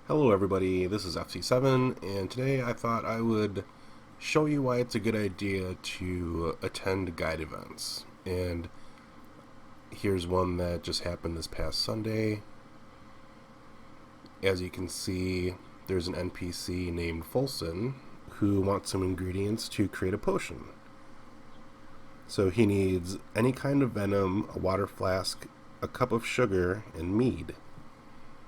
Hello everybody, this is FC7, and today I thought I would show you why it's a good idea to attend guide events. And here's one that just happened this past Sunday. As you can see, there's an NPC named Folson who wants some ingredients to create a potion. So he needs any kind of venom, a water flask, a cup of sugar, and mead.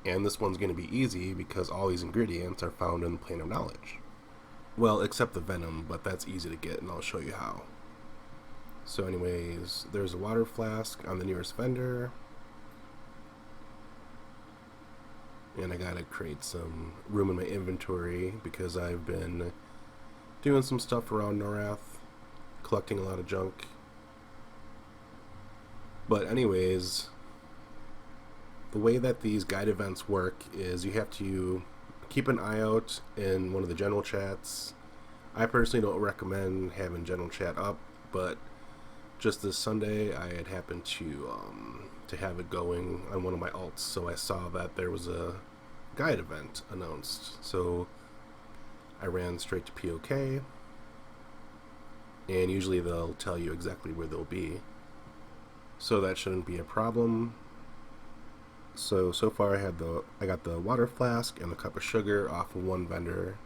And this one's going to be easy because all these ingredients are found in the plane of knowledge. Well, except the venom, but that's easy to get, and I'll show you how. So anyways, there's a water flask on the nearest vendor. And I gotta create some room in my inventory because I've been doing some stuff around Norath, collecting a lot of junk. But anyways, the way that these guide events work is you have to keep an eye out in one of the general chats. I personally don't recommend having general chat up, but just this Sunday I had happened to have it going on one of my alts, so I saw that there was a guide event announced. So I ran straight to POK, and usually they'll tell you exactly where they'll be, so that shouldn't be a problem. So far I got the water flask and the cup of sugar off of one vendor,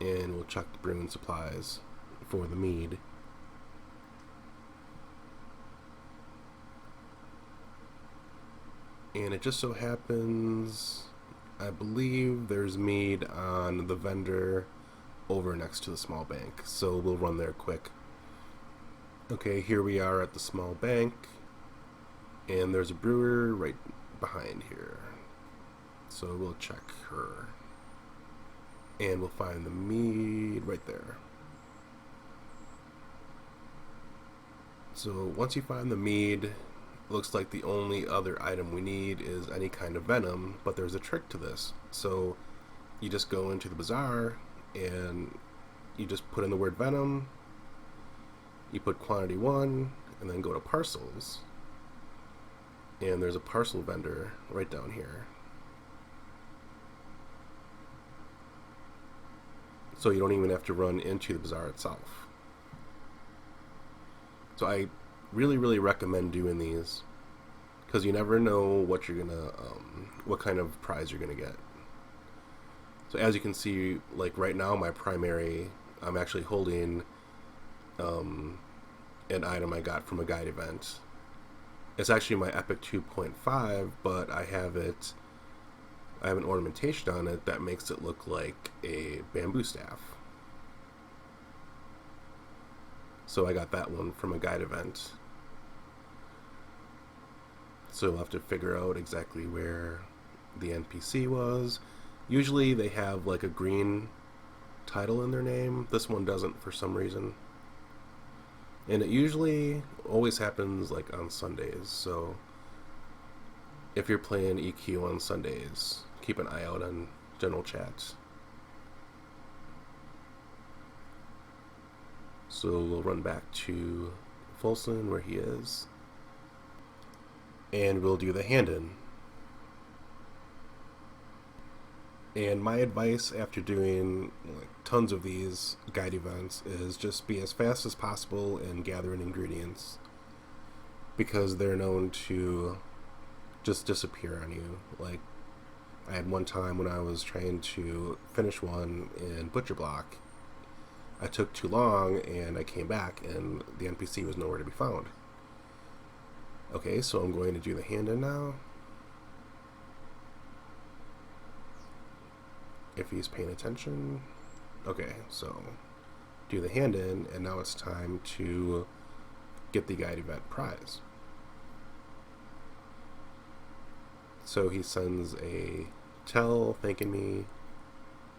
and we'll check the brewing supplies for the mead. And it just so happens, I believe there's mead on the vendor over next to the small bank, so we'll run there quick. Okay, here we are at the small bank, and there's a brewer right behind here, so we'll check her, and we'll find the mead right there. So once you find the mead, looks like the only other item we need is any kind of venom, but there's a trick to this. So you just go into the bazaar and you just put in the word venom, you put quantity 1, and then go to parcels, and there's a parcel vendor right down here. So you don't even have to run into the bazaar itself. So I really recommend doing these because you never know what you're gonna what kind of prize you're gonna get. So as you can see, like right now my primary, I'm actually holding an item I got from a guide event. It's actually my Epic 2.5, but I have an ornamentation on it that makes it look like a bamboo staff. So I got that one from a guide event. So we'll have to figure out exactly where the NPC was. Usually they have like a green title in their name. This one doesn't for some reason. And it usually always happens like on Sundays. So if you're playing EQ on Sundays, keep an eye out on general chats. So we'll run back to Folson where he is, and we'll do the hand-in. And my advice after doing like tons of these guide events is just be as fast as possible in gathering ingredients, because they're known to just disappear on you. Like I had one time when I was trying to finish one in Butcher Block, I took too long and I came back and the NPC was nowhere to be found. Okay, so I'm going to do the hand-in now. If he's paying attention. Okay, so do the hand-in, and now it's time to get the guide event prize. So he sends a tell thanking me.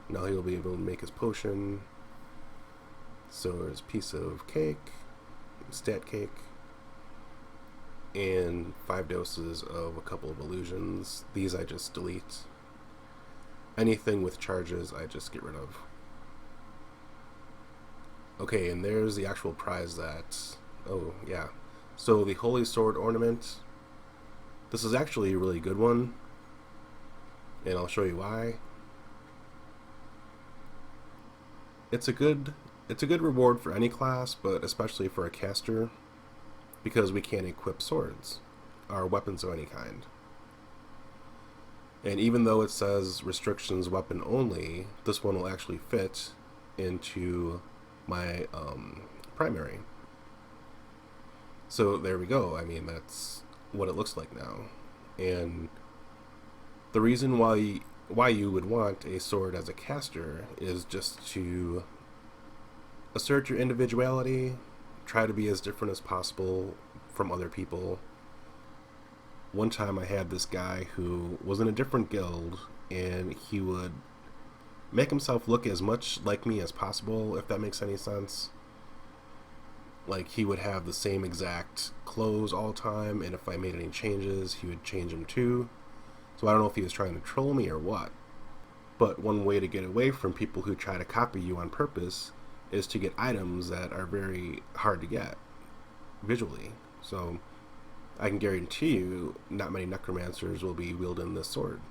Now he'll be able to make his potion. So there's a piece of cake, stat cake, and 5 doses of a couple of illusions. These I just delete. Anything with charges I just get rid of. Okay, and there's the actual prize that, oh yeah. So the Holy Sword ornament, this is actually a really good one. and I'll show you why. It's a good reward for any class, but especially for a caster, because we can't equip swords or weapons of any kind. And even though it says restrictions weapon only, this one will actually fit into my primary. So there we go. I mean, that's what it looks like now. And the reason why you would want a sword as a caster is just to assert your individuality, try to be as different as possible from other people. One time I had this guy who was in a different guild, and he would make himself look as much like me as possible, if that makes any sense. Like, he would have the same exact clothes all the time, and if I made any changes, he would change them too. So I don't know if he was trying to troll me or what. But one way to get away from people who try to copy you on purpose is to get items that are very hard to get visually. So I can guarantee you not many necromancers will be wielding this sword.